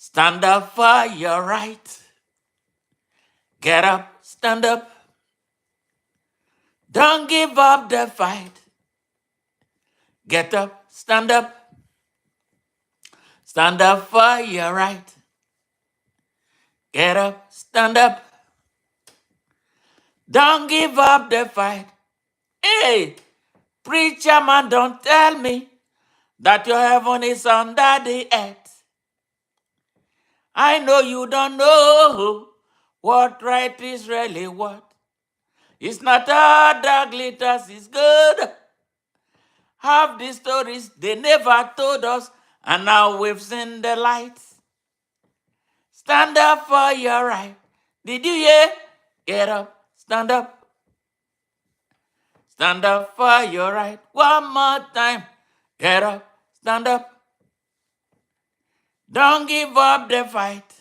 Stand up for your right. Get up, stand up. Don't give up the fight. Get up, stand up. Stand up for your right. Get up, stand up. Don't give up the fight. Hey, preacher man, don't tell me that your heaven is under the earth. I know you don't know what right is really what. It's not all that glitters is good. Half the stories they never told us, and now we've seen the light. Stand up for your right. Did you hear? Get up, stand up. Stand up for your right. One more time. Get up, stand up. Don't give up the fight.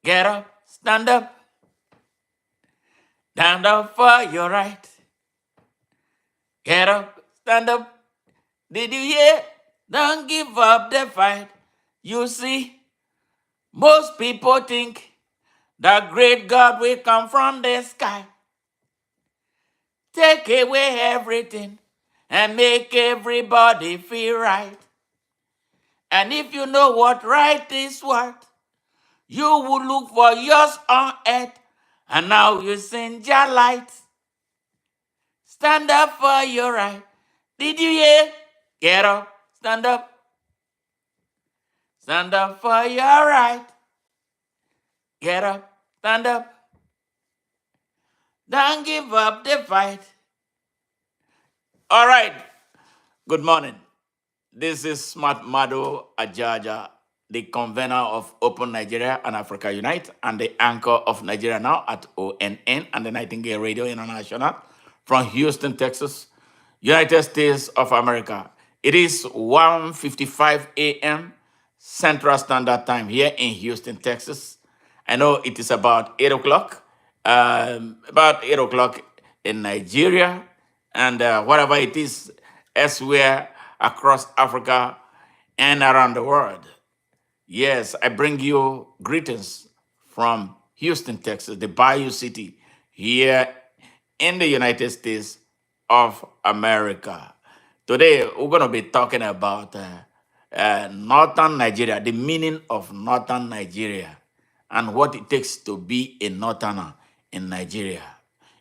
Get up, stand up. Stand up for your right. Get up, stand up. Did you hear? Don't give up the fight. You see, most people think the great God will come from the sky, take away everything, and make everybody feel right. And if you know what right is what, you will look for yours on earth, and now you send your light. Stand up for your right. Did you hear? Get up, stand up. Stand up for your right. Get up, stand up. Don't give up the fight. All right. Good morning. This is Smart Mado Ajaja, the convener of Open Nigeria and Africa Unite, and the anchor of Nigeria Now at ONN and the Nightingale Radio International from Houston, Texas, United States of America. It is 1:55 a.m. Central Standard Time here in Houston, Texas. I know it is about 8 o'clock, in Nigeria, and whatever it is elsewhere across Africa and around the world. Yes, I bring you greetings from Houston, Texas, the Bayou City, here in the United States of America. Today, we're going to be talking about northern Nigeria, the meaning of northern Nigeria, and what it takes to be a northerner in Nigeria.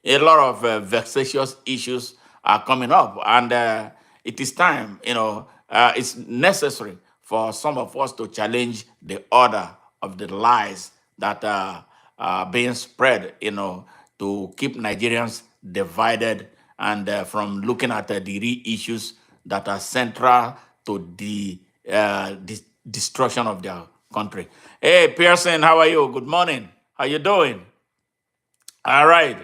A lot of vexatious issues are coming up, and it is time, it's necessary for some of us to challenge the order of the lies that are being spread, to keep Nigerians divided and from looking at the real issues that are central to the destruction of their country. Hey, Pearson, how are you? Good morning. How you doing? All right.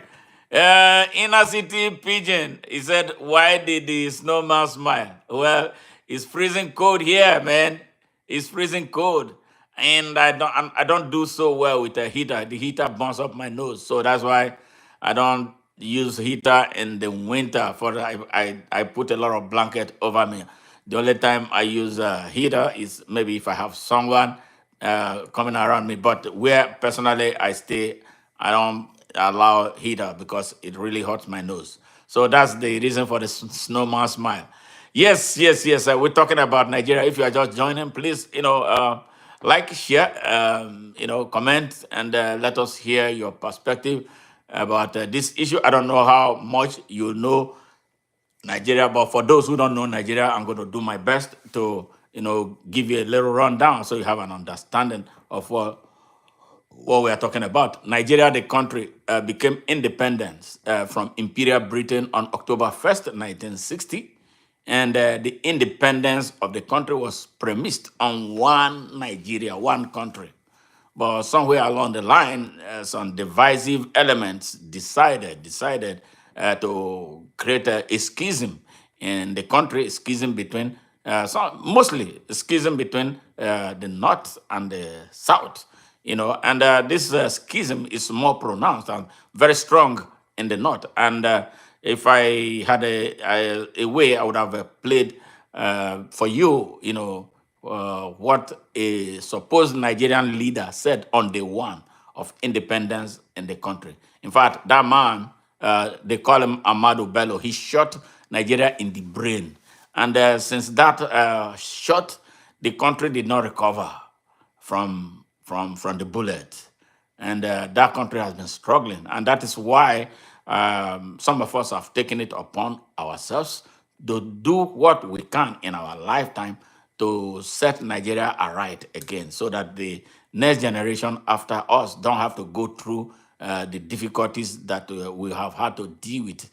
Inner City Pigeon, he said, why did the snowman smile? Well, it's freezing cold here, man. It's freezing cold. And I don't do so well with the heater. The heater burns up my nose. So that's why I don't use heater in the winter. I put a lot of blanket over me. The only time I use heater is maybe if I have someone coming around me. But where personally I stay, I don't allow heater because it really hurts my nose. So that's the reason for the snowman smile. Yes, yes, yes. We're talking about Nigeria. If you are just joining, please, like, share, comment, and let us hear your perspective about this issue. I don't know how much you know Nigeria, but for those who don't know Nigeria, I'm going to do my best to, give you a little rundown so you have an understanding of what we are talking about. Nigeria, the country, became independent from Imperial Britain on October 1st, 1960. And the independence of the country was premised on one Nigeria, one country. But somewhere along the line, some divisive elements decided to create a schism in the country, a schism between, mostly a schism between the North and the South. And this schism is more pronounced and very strong in the North. And if I had a way, I would have played for you, what a supposed Nigerian leader said on day one of independence in the country. In fact, that man, they call him Amadu Bello, he shot Nigeria in the brain. And since that shot, the country did not recover from the bullet, and that country has been struggling, and that is why some of us have taken it upon ourselves to do what we can in our lifetime to set Nigeria aright again, so that the next generation after us don't have to go through the difficulties that we have had to deal with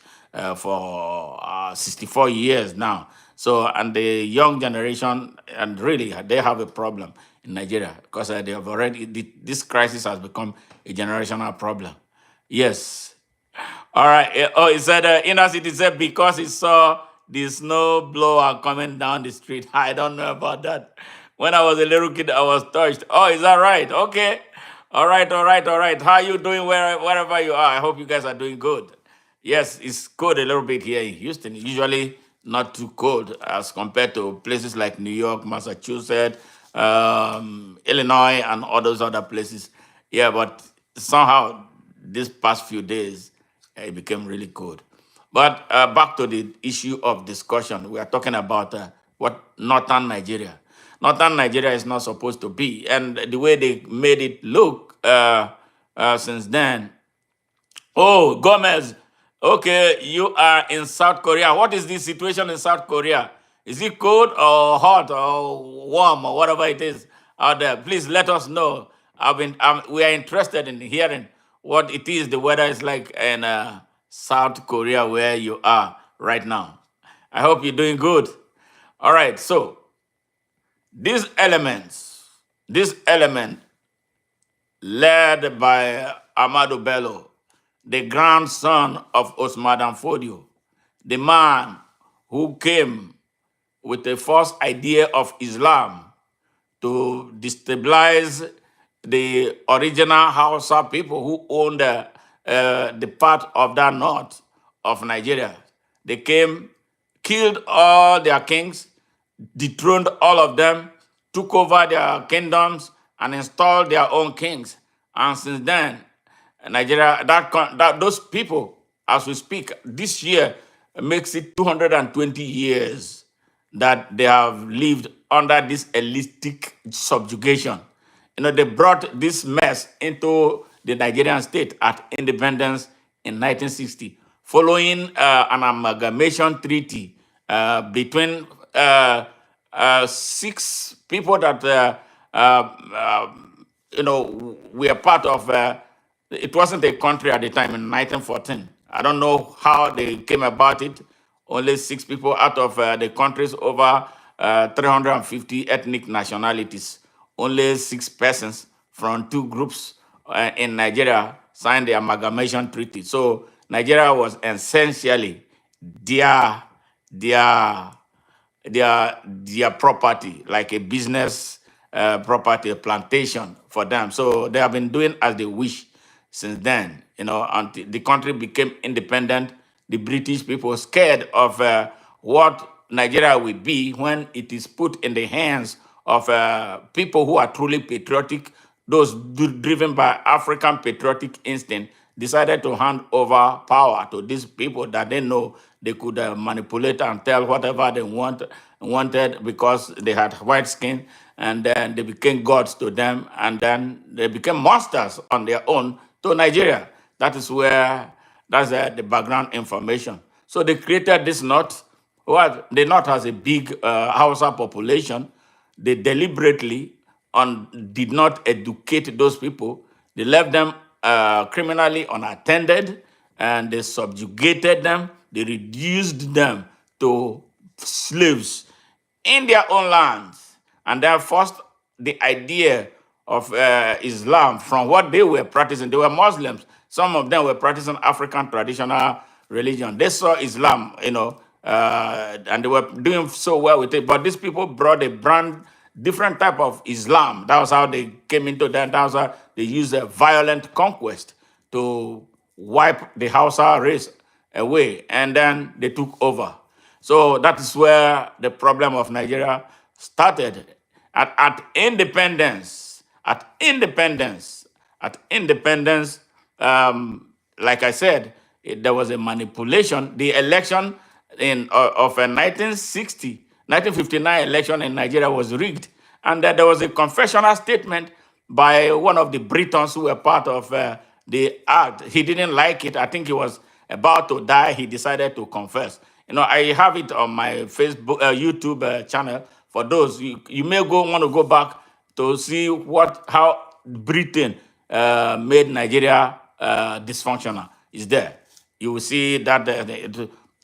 for 64 years now. So, and the young generation, and really, they have a problem in Nigeria because they have already, this crisis has become a generational problem. Yes. All right. Oh, he said, inner city said because he saw the snow blower coming down the street. I don't know about that. When I was a little kid, I was touched. Oh, is that right? Okay. All right, all right, all right. How are you doing wherever you are? I hope you guys are doing good. Yes, it's cold a little bit here in Houston. Usually not too cold as compared to places like New York, Massachusetts, Illinois, and all those other places. Yeah, but somehow these past few days it became really cold. But back to the issue of discussion, we are talking about what northern Nigeria. Northern Nigeria is not supposed to be, and the way they made it look since then. Oh, Gomez. Okay, you are in South Korea. What is the situation in South Korea? Is it cold or hot or warm or whatever it is out there? Please let us know. We are interested in hearing what it is, the weather is like in South Korea where you are right now. I hope you're doing good. All right, so these elements, this element led by Amadu Bello, the grandson of Osman Dan Fodio, the man who came with the first idea of Islam to destabilize the original Hausa people who owned the part of that north of Nigeria. They came, killed all their kings, dethroned all of them, took over their kingdoms, and installed their own kings. And since then, Nigeria, that those people, as we speak, this year makes it 220 years that they have lived under this elitistic subjugation. You know, they brought this mess into the Nigerian state at independence in 1960, following an amalgamation treaty between six people that we are part of. It wasn't a country at the time in 1914. I don't know how they came about it. Only six people out of the country's over 350 ethnic nationalities. Only six persons from two groups in Nigeria signed the amalgamation treaty. So Nigeria was essentially their their their property, like a business property, a plantation for them. So they have been doing as they wish since then. You know, until the country became independent, the British people scared of what Nigeria will be when it is put in the hands of people who are truly patriotic, those driven by African patriotic instinct, decided to hand over power to these people that they know they could manipulate and tell whatever they wanted because they had white skin, and then they became gods to them, and then they became monsters on their own to Nigeria. That's the background information. So they created this knot. Well, the North has a big Hausa population. They deliberately did not educate those people. They left them criminally unattended, and they subjugated them. They reduced them to slaves in their own lands. And then forced the idea of Islam from what they were practicing. They were Muslims. Some of them were practicing African traditional religion. They saw Islam, and they were doing so well with it. But these people brought a brand different type of Islam. That was how they came into that. That was how they used a violent conquest to wipe the Hausa race away, and then they took over. So that is where the problem of Nigeria started. At independence, at independence, like I said, there was a manipulation. The election of a 1959 election in Nigeria was rigged, and there was a confessional statement by one of the Britons who were part of the act. He didn't like it. I think he was about to die. He decided to confess. I have it on my Facebook, YouTube channel. For those you may want to go back to see how Britain made Nigeria dysfunctional. Is there? You will see that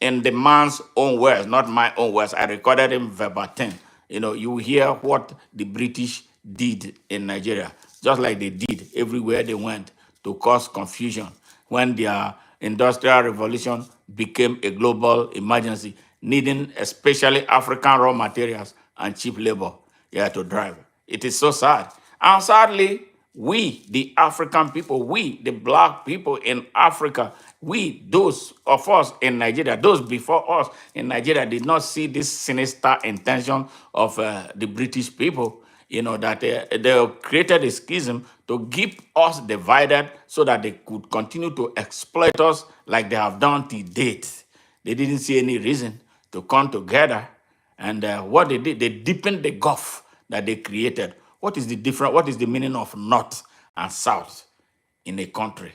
in the man's own words, not my own words. I recorded him verbatim. You will hear what the British did in Nigeria, just like they did everywhere they went to cause confusion when their industrial revolution became a global emergency, needing especially African raw materials and cheap labor to drive. It is so sad. And sadly, we, the African people, we, the black people in Africa, we, those of us in Nigeria, those before us in Nigeria did not see this sinister intention of the British people, that they created a schism to keep us divided so that they could continue to exploit us like they have done to date. They didn't see any reason to come together. And what they did, they deepened the gulf that they created. What is the difference? What is the meaning of north and south in a country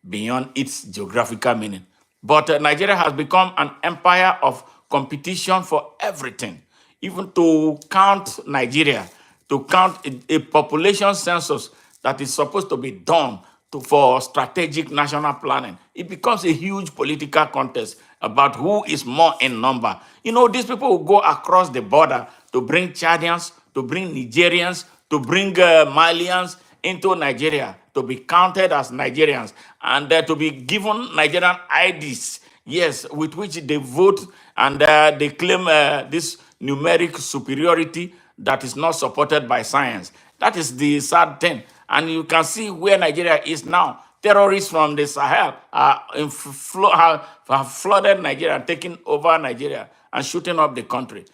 beyond its geographical meaning? But Nigeria has become an empire of competition for everything. Even to count Nigeria, to count a population census that is supposed to be done for strategic national planning, it becomes a huge political contest about who is more in number. These people will go across the border to bring Chadians, to bring Nigerians, to bring Malians into Nigeria to be counted as Nigerians and to be given Nigerian IDs, yes, with which they vote and they claim this numeric superiority that is not supported by science. That is the sad thing. And you can see where Nigeria is now. Terrorists from the Sahel have flooded Nigeria, taken over Nigeria, and shooting up the country,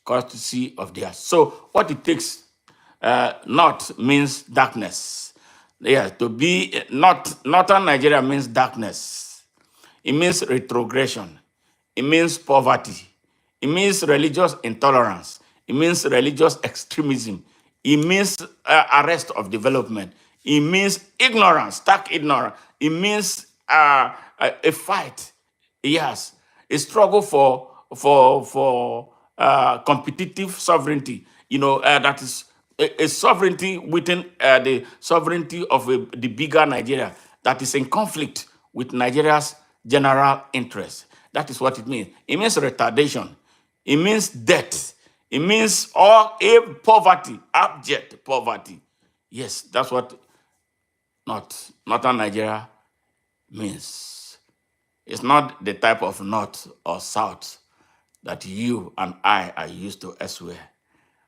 courtesy of theirs. So what it takes, north means darkness. Yeah, to be northern Nigeria means darkness. It means retrogression. It means poverty. It means religious intolerance. It means religious extremism. It means arrest of development. It means ignorance, stark ignorance. It means a fight. Yes, a struggle for competitive sovereignty. That is a sovereignty within the sovereignty of the bigger Nigeria that is in conflict with Nigeria's general interest. That is what it means. It means retardation. It means debt. It means all poverty, abject poverty. Yes, that's what northern Nigeria means. It's not the type of north or south that you and I are used to elsewhere.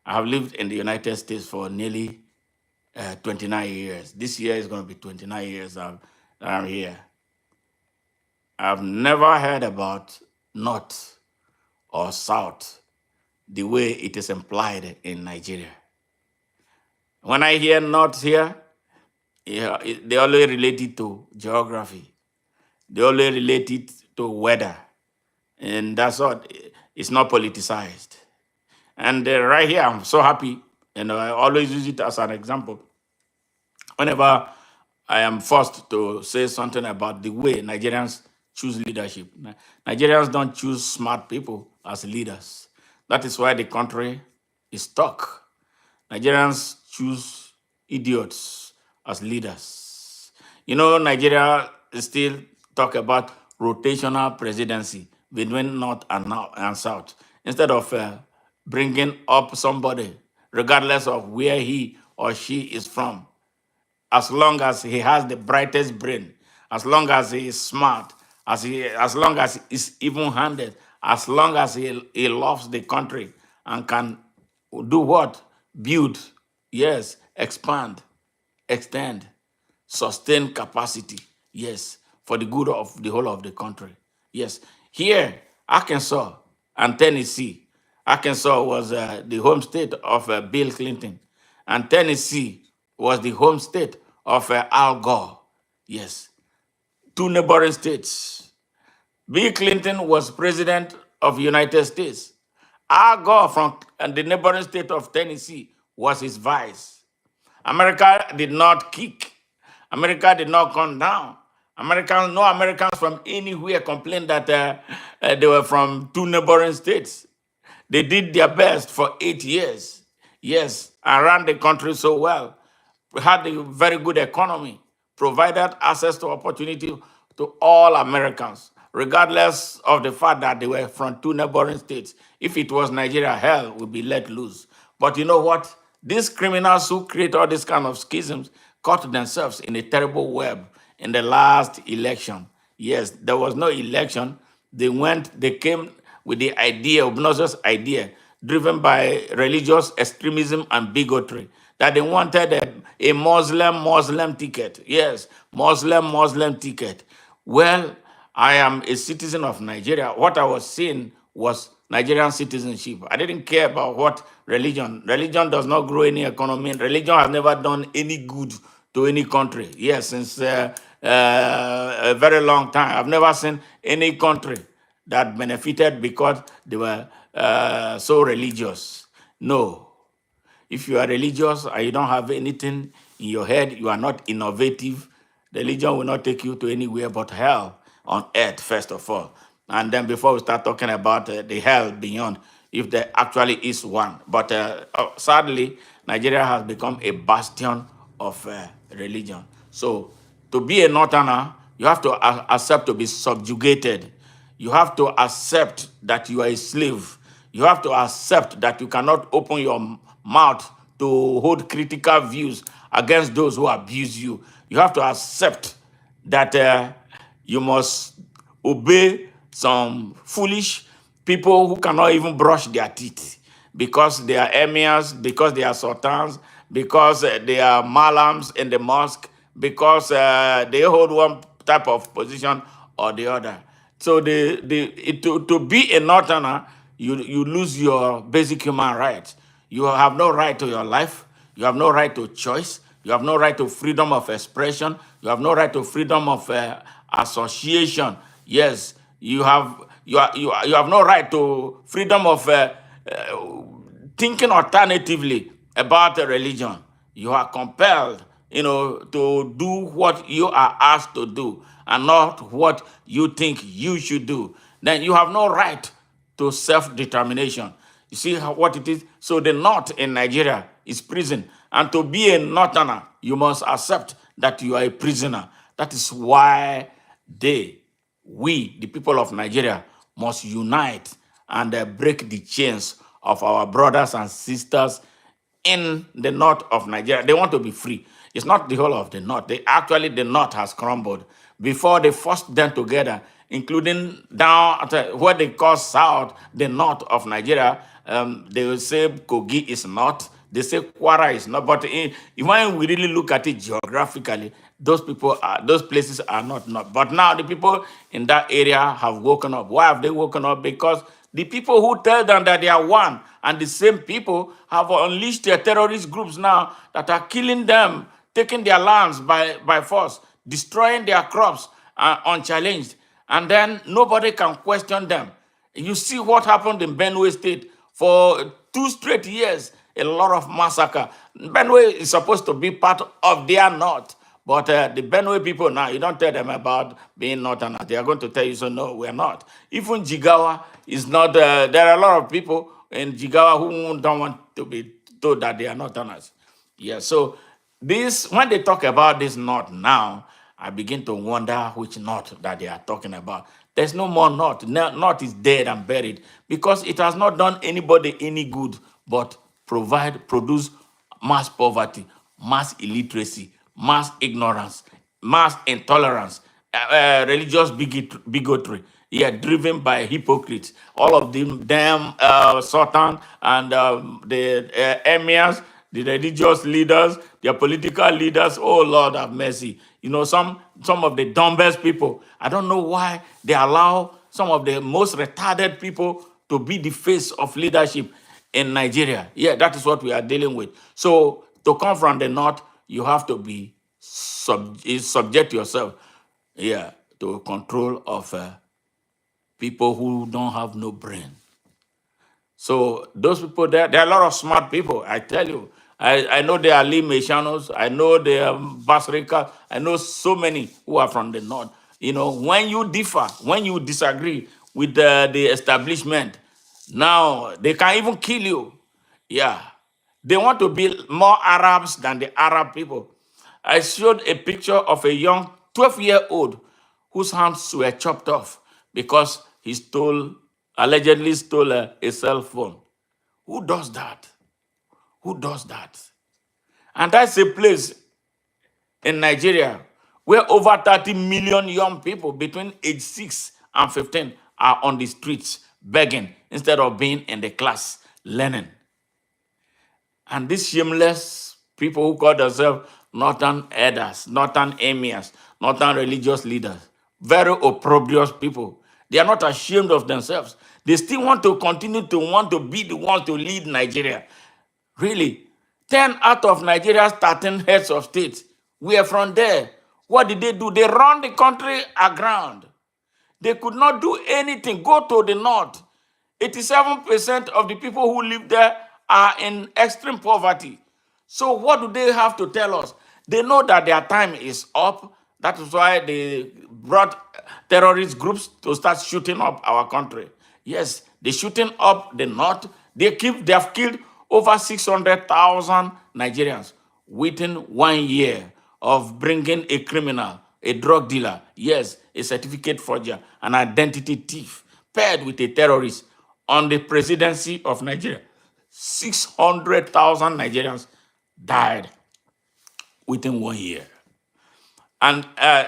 I have lived in the United States for nearly 29 years. This year is going to be 29 years that I'm here. I've never heard about north or south the way it is implied in Nigeria. When I hear north here, they always relate it to geography. They always relate it to weather. And that's what, it's not politicized. And right here, I'm so happy, and I always use it as an example. Whenever I am forced to say something about the way Nigerians choose leadership, Nigerians don't choose smart people as leaders. That is why the country is stuck. Nigerians choose idiots as leaders. Nigeria still talk about rotational presidency between North and South, instead of bringing up somebody, regardless of where he or she is from. As long as he has the brightest brain, as long as he is smart, as long as he is even-handed, as long as he loves the country and can do what? Build, yes, expand, extend, sustain capacity, yes, for the good of the whole of the country. Yes, here, Arkansas and Tennessee. Arkansas was the home state of Bill Clinton. And Tennessee was the home state of Al Gore. Yes, two neighboring states. Bill Clinton was president of the United States. Al Gore from the neighboring state of Tennessee was his vice. America did not kick. America did not come down. No Americans from anywhere complained that they were from two neighboring states. They did their best for 8 years. Yes, and ran the country so well. We had a very good economy, provided access to opportunity to all Americans, regardless of the fact that they were from two neighboring states. If it was Nigeria, hell would be let loose. But you know what? These criminals who create all these kind of schisms caught themselves in a terrible web in the last election. Yes, there was no election. They came with the idea, obnoxious idea, driven by religious extremism and bigotry, that they wanted a Muslim ticket. Yes, Muslim ticket. Well, I am a citizen of Nigeria. What I was seeing was Nigerian citizenship. I didn't care about what religion. Religion does not grow any economy. Religion has never done any good to any country. Yes, since a very long time. I've never seen any country that benefited because they were so religious. No. If you are religious and you don't have anything in your head, you are not innovative, religion will not take you to anywhere but hell on earth, first of all. And then before we start talking about the hell beyond, if there actually is one. But sadly, Nigeria has become a bastion of religion. So to be a northerner, you have to accept to be subjugated. You have to accept that you are a slave. You have to accept that you cannot open your mouth to hold critical views against those who abuse you. You have to accept that you must obey some foolish people who cannot even brush their teeth because they are emirs, because they are sultans, because they are malams in the mosque, because they hold one type of position or the other. So to be a northerner, you lose your basic human rights. You have no right to your life. You have no right to choice. You have no right to freedom of expression. You have no right to freedom of association. Yes, you have no right to freedom of thinking alternatively about a religion. You are compelled, to do what you are asked to do and not what you think you should do. Then you have no right to self-determination. You see what it is? So the North in Nigeria is prison. And to be a Northerner, you must accept that you are a prisoner. That is why we, the people of Nigeria, must unite and break the chains of our brothers and sisters in the north of Nigeria. They want to be free. It's not the whole of the north. The north has crumbled. Before they forced them together, including down at what they call south, the north of Nigeria, they will say Kogi is not. They say Kwara is not. But when we really look at it geographically, those places are not. But now the people in that area have woken up. Why have they woken up? Because the people who tell them that they are one, and the same people have unleashed their terrorist groups now that are killing them, taking their lands by force, destroying their crops unchallenged. And then nobody can question them. You see what happened in Benue State for 2 straight years, a lot of massacre. Benue is supposed to be part of their north. But the Benue people now, you don't tell them about being northern. They are going to tell you, so no, we're not. Even Jigawa is not, there are a lot of people in Jigawa who don't want to be told that they are northerners. Yeah, so when they talk about this north now, I begin to wonder which north that they are talking about. There's no more north. North is dead and buried because it has not done anybody any good but produce mass poverty, mass illiteracy, mass ignorance, mass intolerance, religious bigotry, driven by hypocrites. All of them, Sultan and the emirs, the religious leaders, their political leaders. Oh Lord have mercy. Some of the dumbest people. I don't know why they allow some of the most retarded people to be the face of leadership in Nigeria. Yeah, that is what we are dealing with. So To come from the north, you have to be subject yourself, yeah, to control of people who don't have no brain. So those people, there are a lot of smart people. I tell you, I know there are Lee Meshanos, I know there are Basrika, I know so many who are from the north. When you differ, when you disagree with the establishment, now they can even kill you. Yeah, they want to be more Arabs than the Arab people. I showed a picture of a young 12-year-old whose hands were chopped off because he allegedly stole a cell phone. Who does that? Who does that? And that's a place in Nigeria where over 30 million young people between age 6 and 15 are on the streets begging instead of being in the class learning. And these shameless people who call themselves northern elders, northern emirs, northern religious leaders, very opprobrious people. They are not ashamed of themselves. They still want to continue to want to be the ones to lead Nigeria. Really, 10 out of Nigeria's 13 heads of state were from there. What did they do? They run the country aground. They could not do anything. Go to the north. 87% of the people who live there are in extreme poverty. So what do they have to tell us? They know that their time is up. That is why they brought terrorist groups to start shooting up our country. Yes, they're shooting up the north. They have killed over 600,000 Nigerians within 1 year of bringing a criminal, a drug dealer, yes, a certificate forger, an identity thief, paired with a terrorist on the presidency of Nigeria. 600,000 Nigerians died within 1 year. And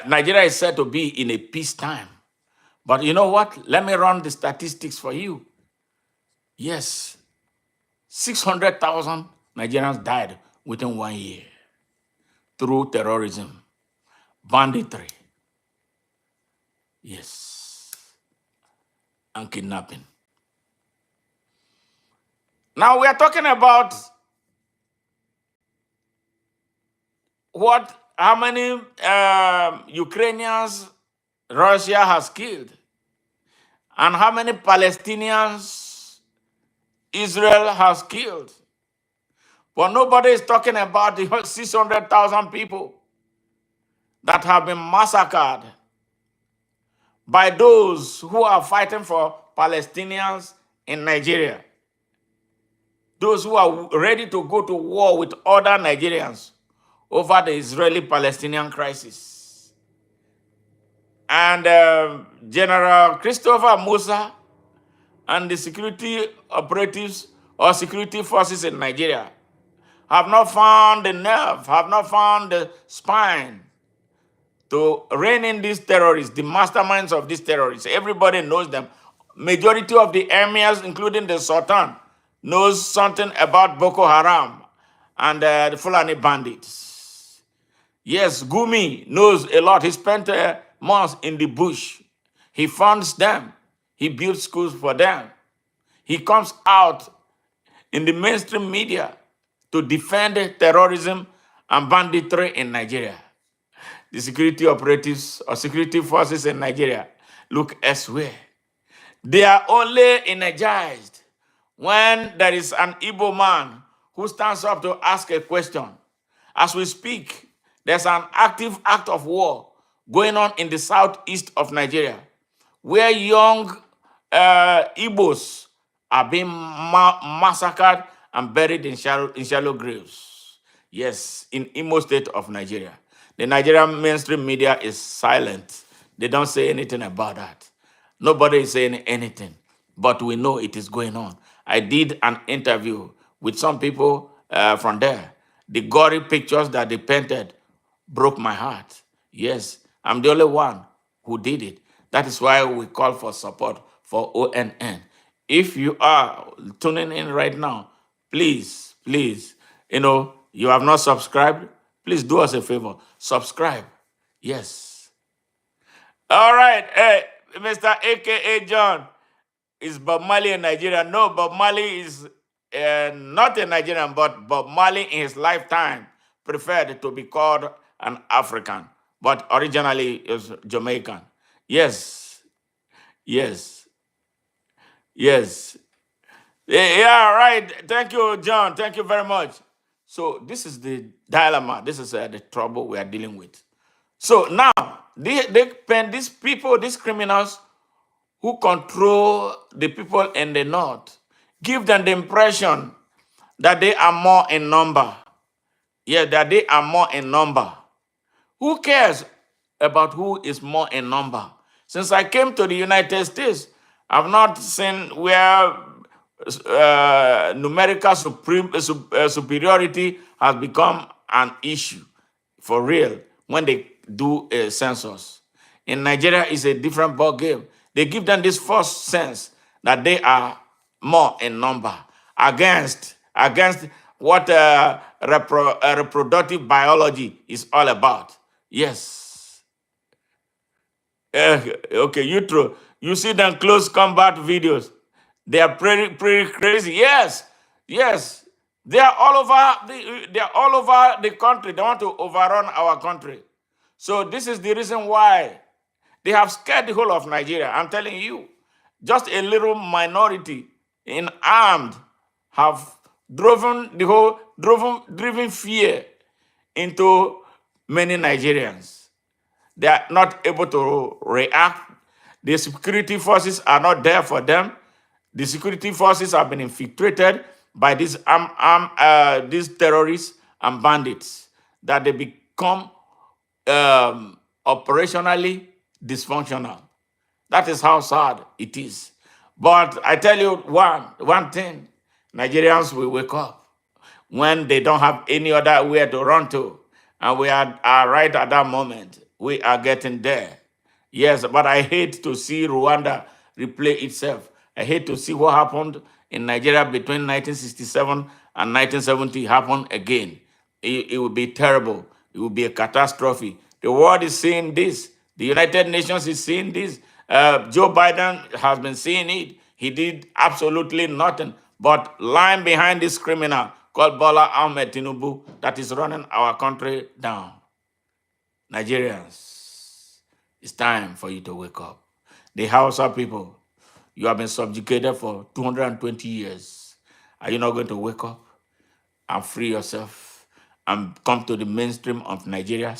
Nigeria is said to be in a peacetime. But you know what? Let me run the statistics for you. Yes, 600,000 Nigerians died within 1 year through terrorism, banditry, yes, and kidnapping. Now we are talking about how many Ukrainians Russia has killed, and how many Palestinians Israel has killed. But nobody is talking about the 600,000 people that have been massacred by those who are fighting for Palestinians in Nigeria. Those who are ready to go to war with other Nigerians over the Israeli-Palestinian crisis. And General Christopher Musa and the security operatives or security forces in Nigeria have not found the nerve, have not found the spine to rein in these terrorists, the masterminds of these terrorists. Everybody knows them. Majority of the emirs, including the Sultan, knows something about Boko Haram and the Fulani bandits. Yes, Gumi knows a lot. He spent months in the bush. He funds them. He builds schools for them. He comes out in the mainstream media to defend terrorism and banditry in Nigeria. The security operatives or security forces in Nigeria look elsewhere. They are only energized when there is an Igbo man who stands up to ask a question. As we speak, there's an active act of war going on in the southeast of Nigeria, where young Igbos are being massacred and buried in shallow graves. Yes, in Imo State of Nigeria. The Nigerian mainstream media is silent. They don't say anything about that. Nobody is saying anything, but we know it is going on. I did an interview with some people from there. The gory pictures that they painted broke my heart. Yes, I'm the only one who did it. That is why we call for support for ONN. If you are tuning in right now, please, you have not subscribed, please do us a favor. Subscribe. Yes. All right. Hey, Mr. AKA John, is Bob Marley in Nigeria? No, Bob Marley is not a Nigerian, but Bob Marley in his lifetime preferred to be called an African, but originally it was Jamaican. Yes, yes, yes. Yeah, right. Thank you, John. Thank you very much. So this is the dilemma. This is the trouble we are dealing with. So now they pen these people, these criminals who control the people in the north, give them the impression that they are more in number. Yeah, that they are more in number. Who cares about who is more in number? Since I came to the United States, I've not seen where numerical superiority has become an issue for real when they do a census. In Nigeria, it's a different ball game. They give them this false sense that they are more in number against what reproductive biology is all about. Yes. Okay, you see them close combat videos. They are pretty crazy. Yes, yes. They are all over. They are all over the country. They want to overrun our country. So this is the reason why they have scared the whole of Nigeria. I'm telling you, just a little minority in armed have driven fear into many Nigerians. They are not able to react. The security forces are not there for them. The security forces have been infiltrated by these terrorists and bandits that they become operationally dysfunctional. That is how sad it is. But I tell you one thing, Nigerians will wake up when they don't have any other way to run to. And we are right at that moment. We are getting there. Yes, but I hate to see Rwanda replay itself. I hate to see what happened in Nigeria between 1967 and 1970 happen again. It would be terrible. It would be a catastrophe. The world is seeing this. The United Nations is seeing this. Joe Biden has been seeing it. He did absolutely nothing but lying behind this criminal called Bola Ahmed Tinubu that is running our country down. Nigerians, it's time for you to wake up. The Hausa people, you have been subjugated for 220 years. Are you not going to wake up and free yourself and come to the mainstream of Nigeria?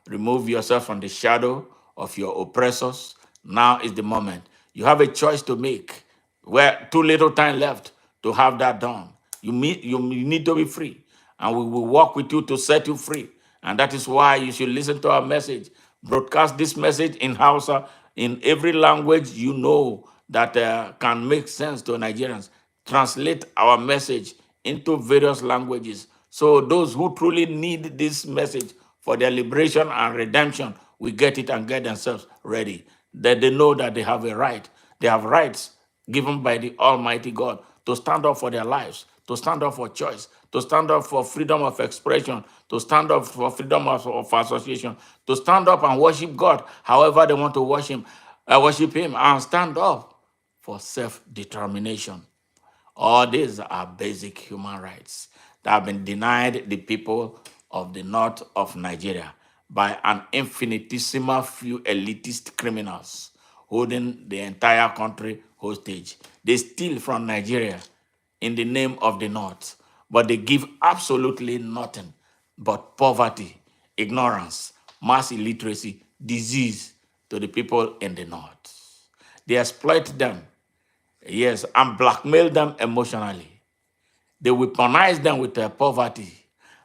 Remove yourself from the shadow of your oppressors. Now is the moment. You have a choice to make. Where too little time left to have that done. You need to be free, and we will work with you to set you free. And that is why you should listen to our message. Broadcast this message in Hausa, in every language you know that can make sense to Nigerians. Translate our message into various languages. So those who truly need this message for their liberation and redemption will get it and get themselves ready. That they know that they have a right. They have rights given by the Almighty God to stand up for their lives, to stand up for choice, to stand up for freedom of expression, to stand up for freedom of association, to stand up and worship God however they want to worship Him, and stand up for self-determination. All these are basic human rights that have been denied the people of the north of Nigeria by an infinitesimal few elitist criminals holding the entire country hostage. They steal from Nigeria in the name of the north, but they give absolutely nothing but poverty, ignorance, mass illiteracy, disease to the people in the north. They exploit them, yes, and blackmail them emotionally. They weaponize them with their poverty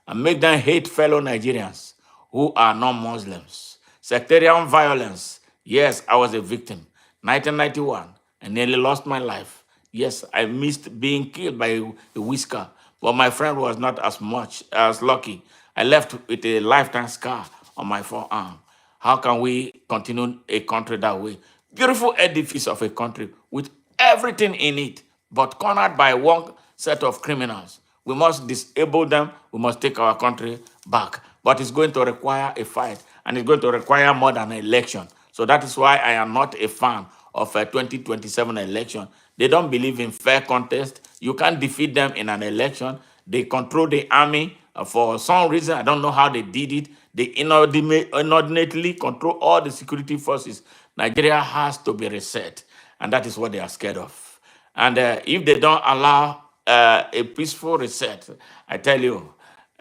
and make them hate fellow Nigerians who are non-Muslims. Sectarian violence. Yes, I was a victim. 1991, I nearly lost my life. Yes, I missed being killed by a whisker, but my friend was not as much as lucky. I left with a lifetime scar on my forearm. How can we continue a country that way? Beautiful edifice of a country with everything in it, but cornered by one set of criminals. We must disable them. We must take our country back. But it's going to require a fight, and it's going to require more than an election. So that is why I am not a fan of a 2027 election. They don't believe in fair contest. You can't defeat them in an election. They control the army for some reason. I don't know how they did it. They inordinately control all the security forces. Nigeria has to be reset, and that is what they are scared of. And if they don't allow a peaceful reset, I tell you,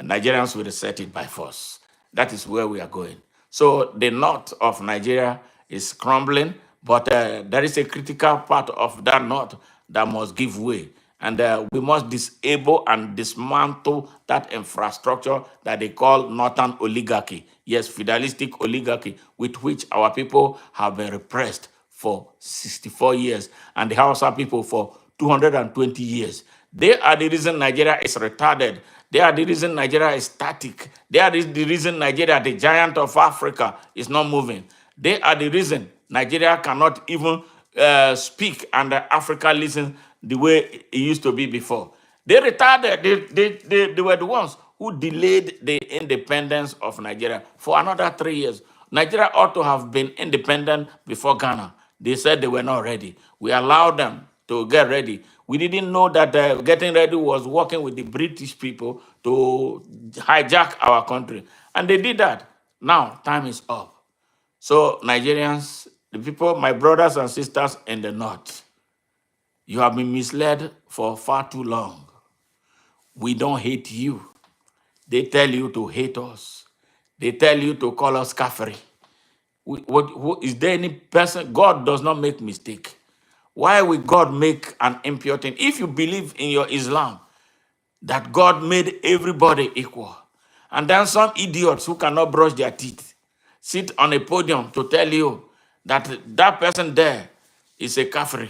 Nigerians will reset it by force. That is where we are going. So the north of Nigeria is crumbling, but there is a critical part of that north that must give way. And we must disable and dismantle that infrastructure that they call northern oligarchy. Yes, feudalistic oligarchy, with which our people have been repressed for 64 years, and the Hausa people for 220 years. They are the reason Nigeria is retarded. They are the reason Nigeria is static. They are the reason Nigeria, the giant of Africa, is not moving. They are the reason Nigeria cannot even speak and Africa listen the way it used to be before. They retarded. They were the ones who delayed the independence of Nigeria for another 3 years. Nigeria ought to have been independent before Ghana. They said they were not ready. We allowed them to get ready. We didn't know that getting ready was working with the British people to hijack our country. And they did that. Now, time is up. So, Nigerians, the people, my brothers and sisters in the north, you have been misled for far too long. We don't hate you. They tell you to hate us. They tell you to call us kafiri. Is there any person? God does not make mistake. Why will God make an impure thing? If you believe in your Islam, that God made everybody equal, and then some idiots who cannot brush their teeth sit on a podium to tell you that that person there is a kafiri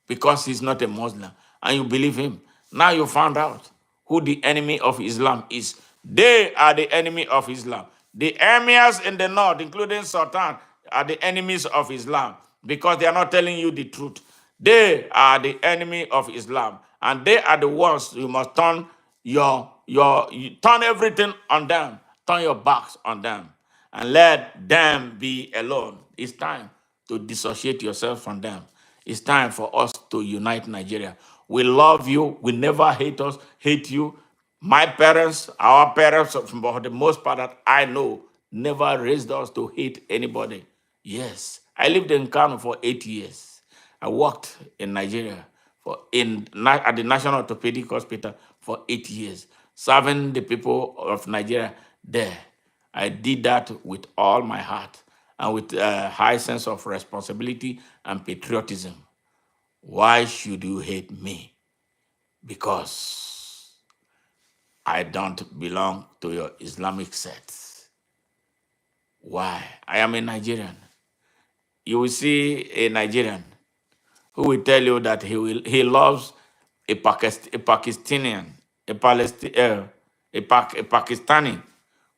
because he's not a Muslim, and you believe him. Now you found out who the enemy of Islam is. They are the enemy of Islam. The emirs in the north, including Sultan, are the enemies of Islam because they are not telling you the truth. They are the enemy of Islam, and they are the ones you must turn you turn everything on them, turn your backs on them, and let them be alone. It's time to dissociate yourself from them. It's time for us to unite Nigeria. We love you. We never hate you. My parents, our parents, for the most part that I know, never raised us to hate anybody. Yes, I lived in Kano for 8 years. I worked in Nigeria at the National Orthopedic Hospital for 8 years, serving the people of Nigeria there. I did that with all my heart and with a high sense of responsibility and patriotism. Why should you hate me? Because I don't belong to your Islamic sect. Why? I am a Nigerian. You will see a Nigerian who will tell you that he loves a Pakistani, a Pakistani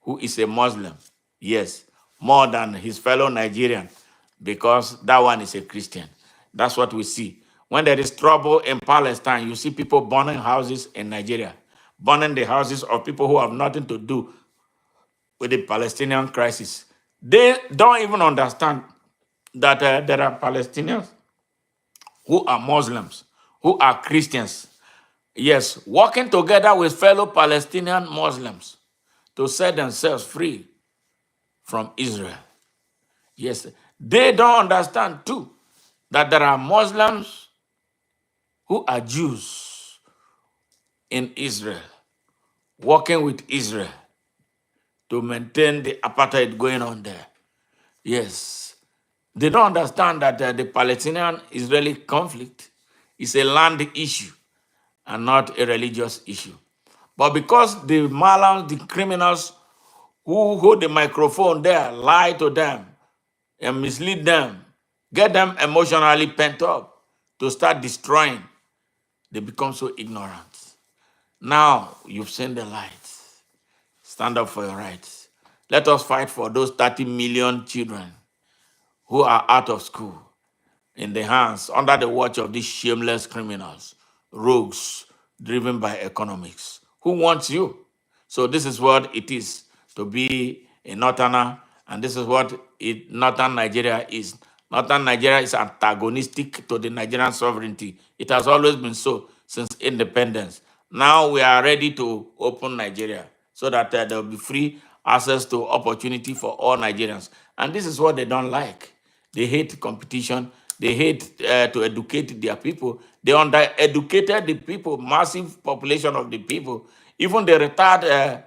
who is a Muslim. Yes, more than his fellow Nigerian, because that one is a Christian. That's what we see. When there is trouble in Palestine, you see people burning houses in Nigeria, burning the houses of people who have nothing to do with the Palestinian crisis. They don't even understand that there are Palestinians who are Muslims, who are Christians, yes, working together with fellow Palestinian Muslims to set themselves free from Israel. Yes, they don't understand too that there are Muslims who are Jews in Israel, working with Israel to maintain the apartheid going on there. Yes, they don't understand that the Palestinian-Israeli conflict is a land issue and not a religious issue. But because the malams, the criminals who hold the microphone there, lie to them and mislead them, get them emotionally pent up to start destroying, they become so ignorant. Now you've seen the light. Stand up for your rights. Let us fight for those 30 million children who are out of school, in the hands, under the watch of these shameless criminals, rogues, driven by economics. Who wants you? So this is what it is to be a northerner, and this is what northern Nigeria is. Northern Nigeria is antagonistic to the Nigerian sovereignty. It has always been so. since independence. Now we are ready to open Nigeria so that there will be free access to opportunity for all Nigerians. And this is what they don't like. They hate competition. They hate to educate their people. They under-educated the people, massive population of the people. Even the retired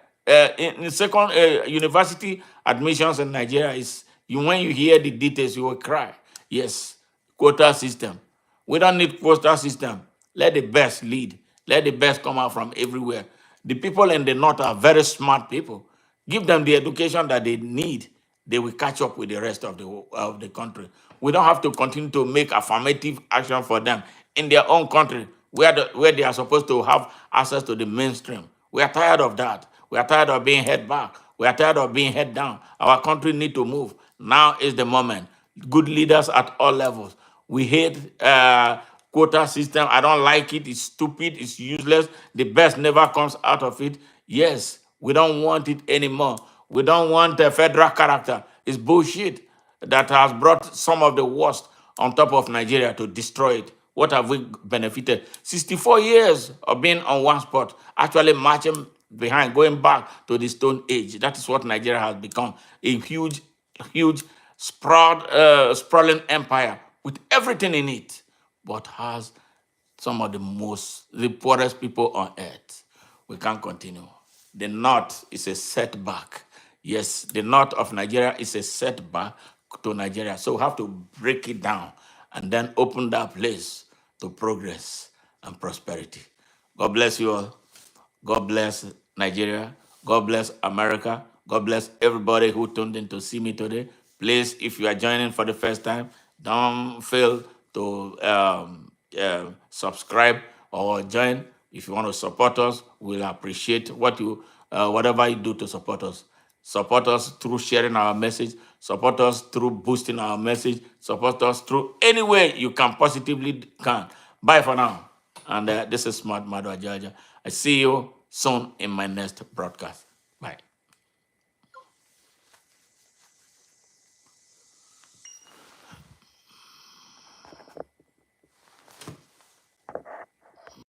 in second university admissions in Nigeria is you when you hear the details, you will cry. Yes, quota system. We don't need quota system. Let the best lead. Let the best come out from everywhere. The people in the north are very smart people. Give them the education that they need. They will catch up with the rest of the country. We don't have to continue to make affirmative action for them in their own country where they are supposed to have access to the mainstream. We are tired of that. We are tired of being head back. We are tired of being head down. Our country need to move. Now is the moment. Good leaders at all levels. We hate quota system. I don't like it. It's stupid. It's useless. The best never comes out of it. Yes, we don't want it anymore. We don't want a federal character. It's bullshit that has brought some of the worst on top of Nigeria to destroy it. What have we benefited? 64 years of being on one spot, actually marching behind, going back to the Stone Age. That is what Nigeria has become. A huge, sprawling empire with everything in it, but has some of the poorest people on earth. We can't continue. The north is a setback. Yes, the north of Nigeria is a setback to Nigeria. So we have to break it down and then open that place to progress and prosperity. God bless you all. God bless Nigeria. God bless America. God bless everybody who tuned in to see me today. Please, if you are joining for the first time, don't fail to subscribe or join. If you want to support us, we'll appreciate whatever you do to support us. Support us through sharing our message. Support us through boosting our message. Support us through any way you can positively can. Bye for now. And this is Smart Madwa Jaja. I see you soon in my next broadcast. Bye.